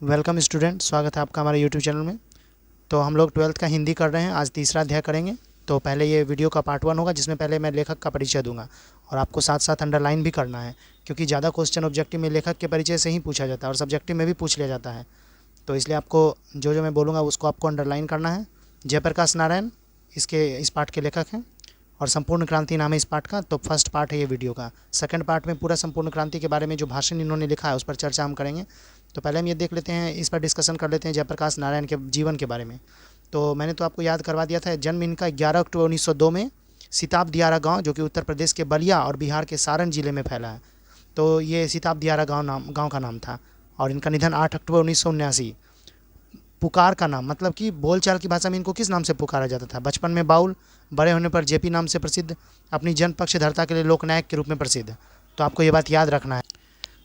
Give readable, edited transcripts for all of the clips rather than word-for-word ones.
Welcome student, स्वागत है आपका हमारे यूट्यूब चैनल में। तो हम लोग 12th का हिंदी कर रहे हैं। आज तीसरा अध्याय करेंगे। तो पहले ये वीडियो का पार्ट 1 होगा, जिसमें पहले मैं लेखक का परिचय दूंगा और आपको साथ साथ अंडरलाइन भी करना है, क्योंकि ज़्यादा क्वेश्चन ऑब्जेक्टिव में लेखक के परिचय से ही पूछा जाता है और सब्जेक्टिव में भी पूछ लिया जाता है। तो इसलिए आपको जो जो मैं बोलूँगा उसको आपको अंडरलाइन करना है। जयप्रकाश नारायण इस पाठ के लेखक हैं और संपूर्ण क्रांति नाम है इस पाठ का। तो फर्स्ट पार्ट है ये वीडियो का। सेकंड पार्ट में पूरा संपूर्ण क्रांति के बारे में जो भाषण इन्होंने लिखा है उस पर चर्चा हम करेंगे। तो पहले हम ये देख लेते हैं, इस पर डिस्कशन कर लेते हैं जयप्रकाश नारायण के जीवन के बारे में। तो मैंने तो आपको याद करवा दिया था, जन्म इनका 11 अक्टूबर 1902 में सिताब दियारा गाँव, जो कि उत्तर प्रदेश के बलिया और बिहार के सारण जिले में फैला है। तो ये सिताब दियारा गाँव का नाम था। और इनका निधन 8 अक्टूबर 1979। पुकार का नाम मतलब कि बोलचाल की भाषा में इनको किस नाम से पुकारा जाता था? बचपन में बाउल, बड़े होने पर जेपी नाम से प्रसिद्ध, अपनी जन पक्षधरता के लिए लोकनायक के रूप में प्रसिद्ध। तो आपको ये बात याद रखना है।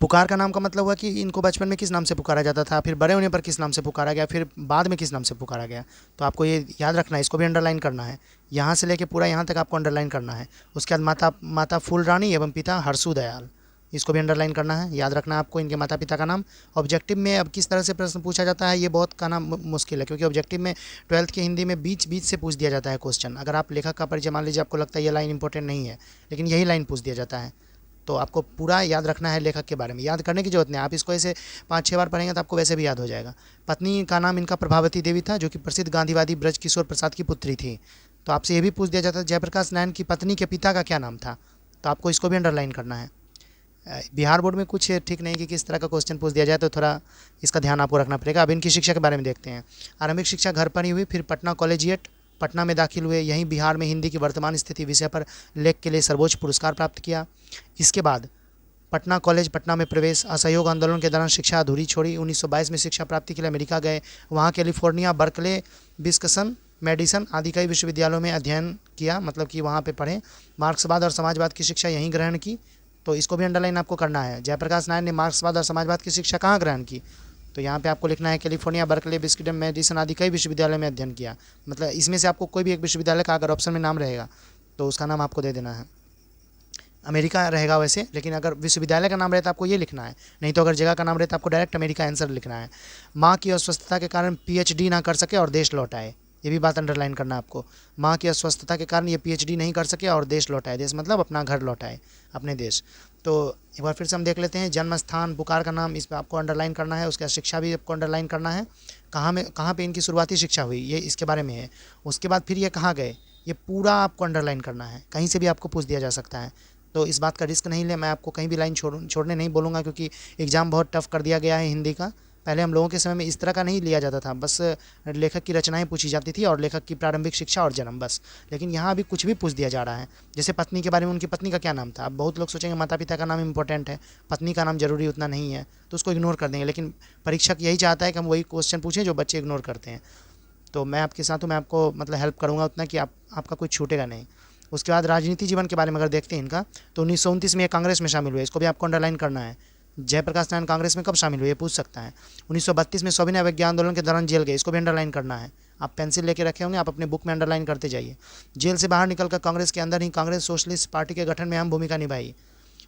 पुकार का नाम का मतलब हुआ कि इनको बचपन में किस नाम से पुकारा जाता था, फिर बड़े होने पर किस नाम से पुकारा गया, फिर बाद में किस नाम से पुकारा गया। तो आपको ये याद रखना है, इसको भी अंडरलाइन करना है। यहाँ से लेके पूरा यहाँ तक आपको अंडरलाइन करना है। उसके बाद माता फूल रानी एवं पिता हरसू दयाल, इसको भी अंडरलाइन करना है। याद रखना है आपको इनके माता पिता का नाम। ऑब्जेक्टिव में अब किस तरह से प्रश्न पूछा जाता है, ये बहुत का नाम मुश्किल है, क्योंकि ऑब्जेक्टिव में 12th की हिंदी में बीच बीच से पूछ दिया जाता है क्वेश्चन। अगर आप लेखक का परिचय मान लीजिए, आपको लगता है ये लाइन इंपॉर्टेंट नहीं है, लेकिन यही लाइन पूछ दिया जाता है। तो आपको पूरा याद रखना है लेखक के बारे में। याद करने की जरूरत नहीं, आप इसको ऐसे 5-6 बार पढ़ेंगे तो आपको वैसे भी याद हो जाएगा। पत्नी का नाम इनका प्रभावती देवी था, जो कि प्रसिद्ध गांधीवादी ब्रज किशोर प्रसाद की पुत्री थी। तो आपसे ये भी पूछ दिया जाता है जयप्रकाश नारायण की पत्नी के पिता का क्या नाम था। तो आपको इसको भी अंडरलाइन करना है। बिहार बोर्ड में कुछ ठीक नहीं कि किस तरह का क्वेश्चन पूछ दिया जाए, तो थोड़ा इसका ध्यान आपको रखना पड़ेगा। अब इनकी शिक्षा के बारे में देखते हैं। आरंभिक शिक्षा घर पर ही हुई, फिर पटना कॉलेजिएट पटना में दाखिल हुए। यहीं बिहार में हिंदी की वर्तमान स्थिति विषय पर लेख के लिए सर्वोच्च पुरस्कार प्राप्त किया। इसके बाद पटना कॉलेज पटना में प्रवेश। असहयोग आंदोलन के दौरान शिक्षा अधूरी छोड़ी। 1922 में शिक्षा प्राप्ति के लिए अमेरिका गए। वहाँ कैलिफोर्निया, बर्कले, विस्कसन, मेडिसन आदि कई विश्वविद्यालयों में अध्ययन किया, मतलब कि वहाँ पे पढ़े। मार्क्सवाद और समाजवाद की शिक्षा यहीं ग्रहण की। तो इसको भी अंडरलाइन आपको करना है। जयप्रकाश नारायण ने मार्क्सवाद और समाजवाद की शिक्षा कहाँ ग्रहण की? तो यहाँ पे आपको लिखना है कैलिफोर्निया, बर्कले, विस्कसन, मेडिसन आदि कई विश्वविद्यालय में अध्ययन किया। मतलब इसमें से आपको कोई भी एक विश्वविद्यालय का अगर ऑप्शन में नाम रहेगा तो उसका नाम आपको दे देना है। अमेरिका रहेगा वैसे, लेकिन अगर विश्वविद्यालय का नाम रहता आपको ये लिखना है, नहीं तो अगर जगह का नाम रहता आपको डायरेक्ट अमेरिका आंसर लिखना है। माँ की अस्वस्थता के कारण पीएचडी ना कर सके और देश लौट आए, ये भी बात अंडरलाइन करना है आपको। माँ की अस्वस्थता के कारण ये पीएचडी नहीं कर सके और देश लौट आए। देश मतलब अपना घर लौट आए, अपने देश। तो एक बार फिर से हम देख लेते हैं। जन्म स्थान, पुकार का नाम, इस पर आपको अंडरलाइन करना है। उसके बाद शिक्षा भी आपको अंडरलाइन करना है। कहाँ पे इनकी शुरुआती शिक्षा हुई, ये इसके बारे में है। उसके बाद फिर ये कहाँ गए, ये पूरा आपको अंडरलाइन करना है। कहीं से भी आपको पूछ दिया जा सकता है, तो इस बात का रिस्क नहीं ले। मैं आपको कहीं भी लाइन छोड़ने नहीं बोलूँगा, क्योंकि एग्ज़ाम बहुत टफ कर दिया गया है हिंदी का। पहले हम लोगों के समय में इस तरह का नहीं लिया जाता था, बस लेखक की रचनाएं पूछी जाती थी और लेखक की प्रारंभिक शिक्षा और जन्म, बस। लेकिन यहाँ अभी कुछ भी पूछ दिया जा रहा है। जैसे पत्नी के बारे में, उनकी पत्नी का क्या नाम था। अब बहुत लोग सोचेंगे माता पिता का नाम इंपॉर्टेंट है, पत्नी का नाम जरूरी उतना नहीं है, तो उसको इग्नोर कर देंगे। लेकिन परीक्षक यही चाहता है कि हम वही क्वेश्चन पूछें जो बच्चे इग्नोर करते हैं। तो मैं आपके साथ हूँ, मैं आपको मतलब हेल्प करूँगा उतना कि आपका कुछ छूटेगा नहीं। उसके बाद राजनीति जीवन के बारे में अगर देखते हैं इनका, तो 1929 में ये कांग्रेस में शामिल हुए, इसको भी आपको अंडरलाइन करना है। जयप्रकाश नारायण कांग्रेस में कब शामिल हुए, ये पूछ सकता है। 1932 में सविनय अवज्ञा आंदोलन के दौरान जेल गए, इसको भी अंडरलाइन करना है। आप पेंसिल लेके रखे होंगे, आप अपने बुक में अंडरलाइन करते जाइए। जेल से बाहर निकलकर कांग्रेस के अंदर ही कांग्रेस सोशलिस्ट पार्टी के गठन में अहम भूमिका निभाई।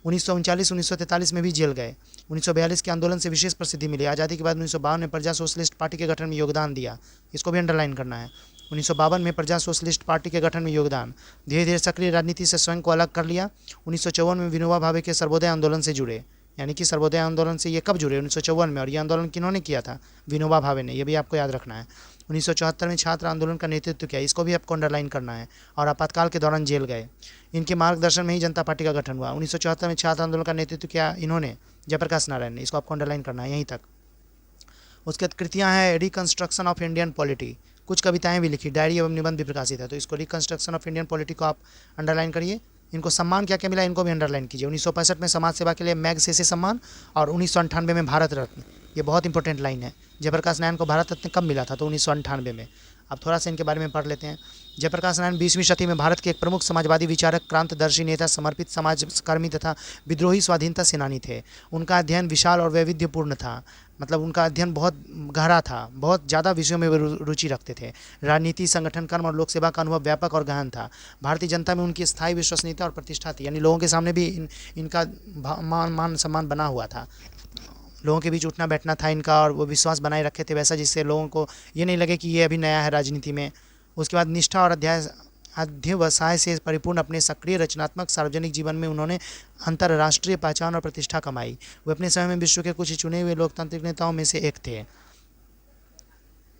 1939-1943 में भी जेल गए। 1942 के आंदोलन से विशेष प्रसिद्धि मिली। आज़ादी के बाद 1952 में प्रजा सोशलिस्ट पार्टी के गठन में योगदान दिया, इसको भी अंडरलाइन करना है। 1952 में प्रजा सोशलिस्ट पार्टी के गठन में योगदान। धीरे धीरे सक्रिय राजनीति से स्वयं को अलग कर लिया। 1954 में विनोबा भावे के सर्वोदय आंदोलन से जुड़े, यानी कि सर्वोदय आंदोलन से ये कब जुड़े, 1954 में। और ये आंदोलन किन्होंने किया था, विनोबा भावे ने, ये भी आपको याद रखना है। 1974 में छात्र आंदोलन का नेतृत्व किया, इसको भी आपको अंडरलाइन करना है। और आपातकाल के दौरान जेल गए। इनके मार्गदर्शन में ही जनता पार्टी का गठन हुआ। 1974 में छात्र आंदोलन का नेतृत्व किया इन्होंने, जयप्रकाश नारायण ने, इसको आपको अंडरलाइन करना है यहीं तक। उसके बाद कृतियाँ हैं रिकंस्ट्रक्शन ऑफ इंडियन पॉलिटी, कुछ कविताएं भी लिखी, डायरी एवं निबंध भी प्रकाशित है। तो इसको रिकंस्ट्रक्शन ऑफ इंडियन पॉलिटी को आप अंडरलाइन करिए। इनको सम्मान क्या क्या मिला, इनको भी अंडरलाइन कीजिए। 1965 में समाज सेवा के लिए मैगसेसे सम्मान और 1998 में भारत रत्न, ये बहुत इंपॉर्टेंट लाइन है। जयप्रकाश नारायण को भारत रत्न कब मिला था, तो 1998 में। अब थोड़ा सा इनके बारे में पढ़ लेते हैं। जयप्रकाश नारायण 20वीं शताब्दी में भारत के एक प्रमुख समाजवादी विचारक, क्रांतिदर्शी नेता, समर्पित समाजकर्मी तथा विद्रोही स्वाधीनता सेनानी थे। उनका अध्ययन विशाल और वैविध्यपूर्ण था, मतलब उनका अध्ययन बहुत गहरा था, बहुत ज़्यादा विषयों में वे रुचि रखते थे। राजनीति, संगठन, कर्म और लोक सेवा का अनुभव व्यापक और गहन था। भारतीय जनता में उनकी स्थायी विश्वसनीयता और प्रतिष्ठा थी, यानी लोगों के सामने भी इनका मान सम्मान बना हुआ था। लोगों के बीच उठना बैठना था इनका, और वो विश्वास बनाए रखे थे वैसा जिससे लोगों को ये नहीं लगे कि ये अभी नया है राजनीति में। उसके बाद निष्ठा और अध्यवसाय से परिपूर्ण अपने सक्रिय रचनात्मक सार्वजनिक जीवन में उन्होंने अंतर्राष्ट्रीय पहचान और प्रतिष्ठा कमाई। वे अपने समय में विश्व के कुछ चुने हुए लोकतांत्रिक नेताओं में से एक थे।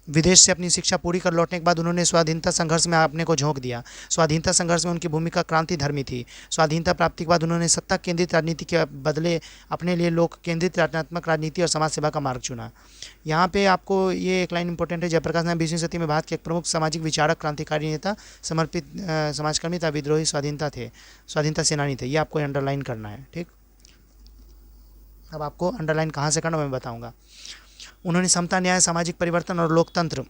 विदेश से अपनी शिक्षा पूरी कर लौटने के बाद उन्होंने स्वाधीनता संघर्ष में अपने को झोंक दिया। स्वाधीनता संघर्ष में उनकी भूमिका क्रांति धर्मी थी। स्वाधीनता प्राप्ति के बाद उन्होंने सत्ता केंद्रित राजनीति के बदले अपने लिए लोक केंद्रित रचनात्मक राजनीति और समाज सेवा का मार्ग चुना। यहाँ पे आपको ये एक लाइन इंपॉर्टेंट है, जयप्रकाश नारायण 20वीं सदी में भारत के एक प्रमुख सामाजिक विचारक, क्रांतिकारी नेता, समर्पित समाजकर्मी तथा विद्रोही स्वाधीनता सेनानी थे। ये आपको अंडरलाइन करना है, ठीक। अब आपको अंडरलाइन कहाँ से करना मैं बताऊँगा। उन्होंने समता, न्याय, सामाजिक परिवर्तन और लोकतंत्र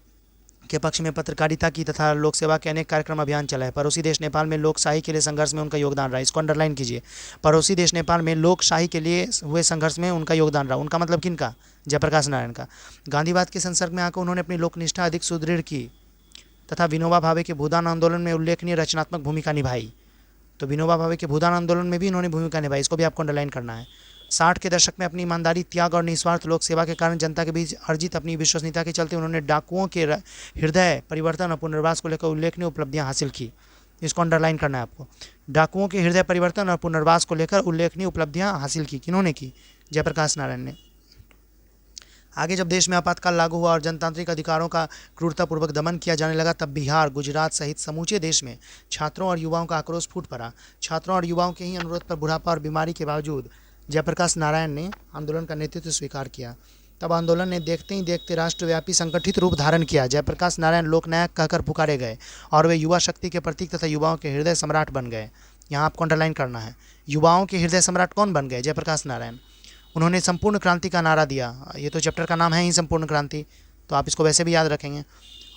के पक्ष में पत्रकारिता की तथा लोक सेवा के अनेक कार्यक्रम अभियान चलाए। पड़ोसी देश नेपाल में लोकशाही के लिए संघर्ष में उनका योगदान रहा। इसको अंडरलाइन कीजिए। पड़ोसी देश नेपाल में लोकशाही के लिए हुए संघर्ष में उनका योगदान रहा। उनका मतलब किनका? जयप्रकाश नारायण का। गांधीवाद के संसर्ग में आकर उन्होंने अपनी लोकनिष्ठा अधिक सुदृढ़ की तथा विनोबा भावे के भूदान आंदोलन में उल्लेखनीय रचनात्मक भूमिका निभाई। तो विनोबा भावे के भूदान आंदोलन में भी इन्होंने भूमिका निभाई, इसको भी आपको अंडरलाइन करना है। 60 के दशक में अपनी ईमानदारी, त्याग और निस्वार्थ लोक सेवा के कारण जनता के बीच अर्जित अपनी विश्वसनीयता के चलते उन्होंने डाकुओं के हृदय परिवर्तन और पुनर्वास को लेकर उल्लेखनीय उपलब्धियां हासिल की। इसको अंडरलाइन करना है आपको। डाकुओं के हृदय परिवर्तन और पुनर्वास को लेकर उल्लेखनीय उपलब्धियां हासिल की। किन्होंने की? जयप्रकाश नारायण ने। आगे जब देश में आपातकाल लागू हुआ और जनतांत्रिक अधिकारों का क्रूरतापूर्वक दमन किया जाने लगा, तब बिहार, गुजरात सहित समूचे देश में छात्रों और युवाओं का आक्रोश फूट पड़ा। छात्रों और युवाओं के ही अनुरोध पर बुढ़ापा और बीमारी के बावजूद जयप्रकाश नारायण ने आंदोलन का नेतृत्व स्वीकार किया। तब आंदोलन ने देखते ही देखते राष्ट्रव्यापी संगठित रूप धारण किया। जयप्रकाश नारायण लोकनायक कहकर पुकारे गए और वे युवा शक्ति के प्रतीक तथा युवाओं के हृदय सम्राट बन गए। यहाँ आपको अंडरलाइन करना है, युवाओं के हृदय सम्राट कौन बन गए? जयप्रकाश नारायण। उन्होंने संपूर्ण क्रांति का नारा दिया। ये तो चैप्टर का नाम है ही संपूर्ण क्रांति, तो आप इसको वैसे भी याद रखेंगे।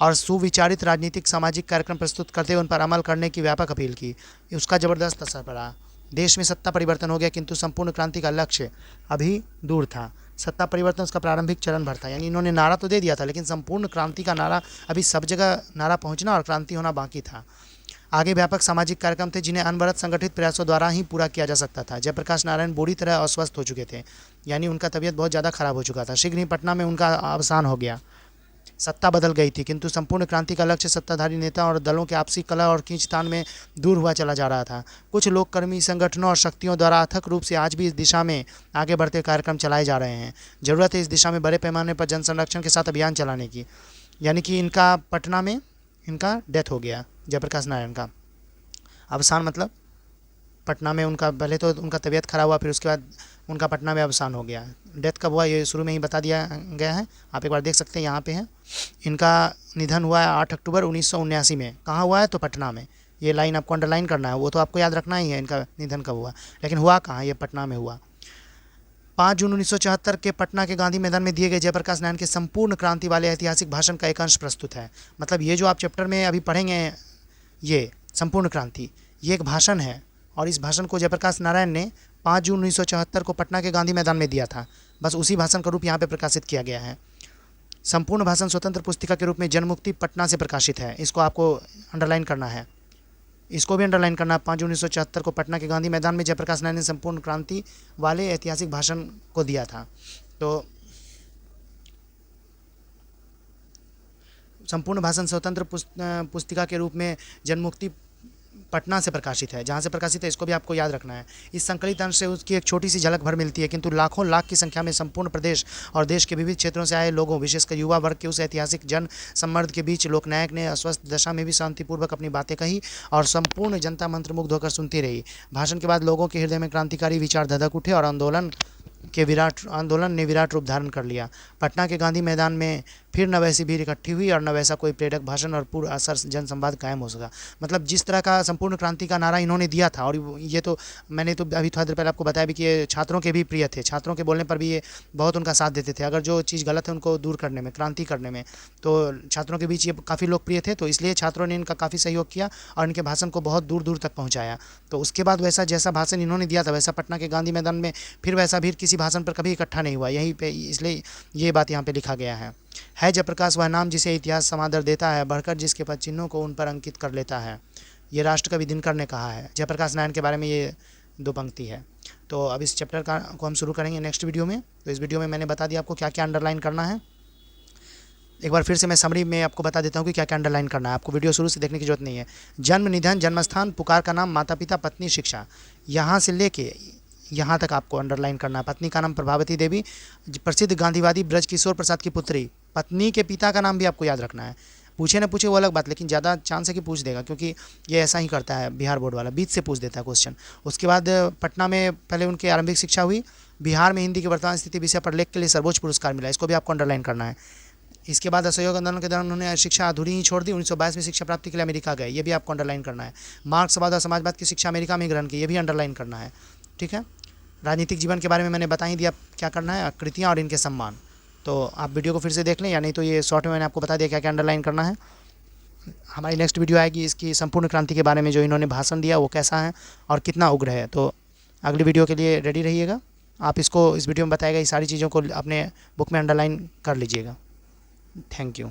और सुविचारित राजनीतिक सामाजिक कार्यक्रम प्रस्तुत करते हुए उन पर अमल करने की व्यापक अपील की। उसका जबरदस्त असर पड़ा। देश में सत्ता परिवर्तन हो गया, किंतु संपूर्ण क्रांति का लक्ष्य अभी दूर था। सत्ता परिवर्तन उसका प्रारंभिक चरण भर था, यानी इन्होंने नारा तो दे दिया था, लेकिन संपूर्ण क्रांति का नारा अभी सब जगह नारा पहुंचना और क्रांति होना बाकी था। आगे व्यापक सामाजिक कार्यक्रम थे जिन्हें अनवरत संगठित प्रयासों द्वारा ही पूरा किया जा सकता था। जयप्रकाश नारायण बुरी तरह अस्वस्थ हो चुके थे, यानी उनका तबीयत बहुत ज़्यादा खराब हो चुका था। शीघ्र ही पटना में उनका अवसान हो गया। सत्ता बदल गई थी, किंतु संपूर्ण क्रांति का लक्ष्य सत्ताधारी नेता और दलों के आपसी कलह और खींचतान में दूर हुआ चला जा रहा था। कुछ लोककर्मी संगठनों और शक्तियों द्वारा अथक रूप से आज भी इस दिशा में आगे बढ़ते कार्यक्रम चलाए जा रहे हैं। जरूरत है इस दिशा में बड़े पैमाने पर जन संरक्षण के साथ अभियान चलाने की। यानी कि इनका पटना में इनका डेथ हो गया, जयप्रकाश नारायण का अवसान, मतलब पटना में उनका पहले तो उनका तबीयत खराब हुआ, फिर उसके बाद उनका पटना में अवसान हो गया। डेथ कब हुआ ये शुरू में ही बता दिया गया है, आप एक बार देख सकते हैं, यहाँ पे है। इनका निधन हुआ है 8 अक्टूबर 1979 में। कहाँ हुआ है? तो पटना में। ये लाइन आपको अंडरलाइन करना है, वो तो आपको याद रखना ही है इनका निधन कब हुआ, लेकिन हुआ कहाँ? ये पटना में हुआ। 5 जून 1974 के पटना के गांधी मैदान में दिए गए जयप्रकाश नारायण के संपूर्ण क्रांति वाले ऐतिहासिक भाषण का एक अंश प्रस्तुत है। मतलब ये जो आप चैप्टर में अभी पढ़ेंगे, ये संपूर्ण क्रांति, ये एक भाषण है, और इस भाषण को जयप्रकाश नारायण ने 5 जून 1974 को पटना के गांधी मैदान में दिया था। बस उसी भाषण का रूप यहाँ पे प्रकाशित किया गया है। संपूर्ण भाषण स्वतंत्र पुस्तिका के रूप में जनमुक्ति पटना से प्रकाशित है। इसको आपको अंडरलाइन करना है, इसको भी अंडरलाइन करना है। 5 जून 1974 को पटना के गांधी मैदान में जयप्रकाश नारायण ने संपूर्ण क्रांति वाले ऐतिहासिक भाषण को दिया था। तो संपूर्ण भाषण स्वतंत्र पुस्तिका के रूप में जनमुक्ति पटना से प्रकाशित है। जहाँ से प्रकाशित है इसको भी आपको याद रखना है। इस संकलित अंश से उसकी एक छोटी सी झलक भर मिलती है, किंतु लाखों लाख की संख्या में संपूर्ण प्रदेश और देश के विविध क्षेत्रों से आए लोगों, विशेषकर युवा वर्ग के उस ऐतिहासिक जन सम्मर्द के बीच लोकनायक ने अस्वस्थ दशा में भी शांतिपूर्वक अपनी बातें कही और संपूर्ण जनता मंत्रमुग्ध होकर सुनती रही। भाषण के बाद लोगों के हृदय में क्रांतिकारी विचार धधक उठे और आंदोलन ने विराट रूप धारण कर लिया। पटना के गांधी मैदान में फिर न वैसी भीड़ इकट्ठी हुई और न वैसा कोई प्रेरक भाषण और पूर्ण असर जनसंवाद कायम हो सका। मतलब जिस तरह का संपूर्ण क्रांति का नारा इन्होंने दिया था, और ये तो मैंने तो अभी थोड़ा देर पहले आपको बताया भी कि ये छात्रों के भी प्रिय थे। छात्रों के बोलने पर भी ये बहुत उनका साथ देते थे। अगर जो चीज़ गलत है उनको दूर करने में, क्रांति करने में, तो छात्रों के बीच ये काफ़ी लोकप्रिय थे। तो इसलिए छात्रों ने इनका काफ़ी सहयोग किया और इनके भाषण को बहुत दूर दूर तक पहुँचाया। तो उसके बाद वैसा जैसा भाषण इन्होंने दिया था, वैसा पटना के गांधी मैदान में फिर वैसा भीड़ किसी भाषण पर कभी इकट्ठा नहीं हुआ यहीं पे, इसलिए ये बात यहाँ पे लिखा गया है। जयप्रकाश वह नाम जिसे इतिहास समादर देता है, बढ़कर जिसके पद चिन्हों को उन पर अंकित कर लेता है। ये राष्ट्र कवि दिनकर ने कहा है। जयप्रकाश नारायण के बारे में ये 2 पंक्ति है। तो अब इस चैप्टर का को हम शुरू करेंगे नेक्स्ट वीडियो में। तो इस वीडियो में मैंने बता दिया आपको क्या क्या अंडरलाइन करना है। एक बार फिर से मैं समरी में आपको बता देता हूँ कि क्या क्या अंडरलाइन करना है। आपको वीडियो शुरू से देखने की जरूरत नहीं है। जन्म, निधन, जन्मस्थान, पुकार का नाम, माता पिता, पत्नी, शिक्षा, यहाँ से लेके यहाँ तक आपको अंडरलाइन करना है। पत्नी का नाम प्रभावती देवी, प्रसिद्ध गांधीवादी ब्रज किशोर प्रसाद की पुत्री। पत्नी के पिता का नाम भी आपको याद रखना है। पूछे ना पूछे वो अलग बात, लेकिन ज़्यादा चांस है कि पूछ देगा, क्योंकि ये ऐसा ही करता है बिहार बोर्ड वाला, बीच से पूछ देता है क्वेश्चन। उसके बाद पटना में पहले उनकी आरंभिक शिक्षा हुई। बिहार में हिंदी की वर्तमान स्थिति विषय पर लेख के लिए सर्वोच्च पुरस्कार मिला, इसको भी आपको अंडरलाइन करना है। इसके बाद असहयोग आंदोलन के दौरान उन्होंने शिक्षा अधूरी ही छोड़ दी। 1922 में शिक्षा प्राप्ति के लिए अमेरिका गए, ये भी आपको अंडरलाइन करना है। मार्क्सवाद और समाजवाद की शिक्षा अमेरिका में ग्रहण की, ये भी अंडरलाइन करना है। ठीक है। राजनीतिक जीवन के बारे में मैंने बता ही दिया क्या करना है, आकृतियाँ और इनके सम्मान। तो आप वीडियो को फिर से देख लें, या नहीं तो ये शॉर्ट में मैंने आपको बता दिया क्या क्या अंडरलाइन करना है। हमारी नेक्स्ट वीडियो आएगी इसकी संपूर्ण क्रांति के बारे में, जो इन्होंने भाषण दिया वो कैसा है और कितना उग्र है। तो अगली वीडियो के लिए रेडी रहिएगा। आप इसको इस वीडियो में बताएगा ये सारी चीज़ों को अपने बुक में अंडरलाइन कर लीजिएगा। Thank you.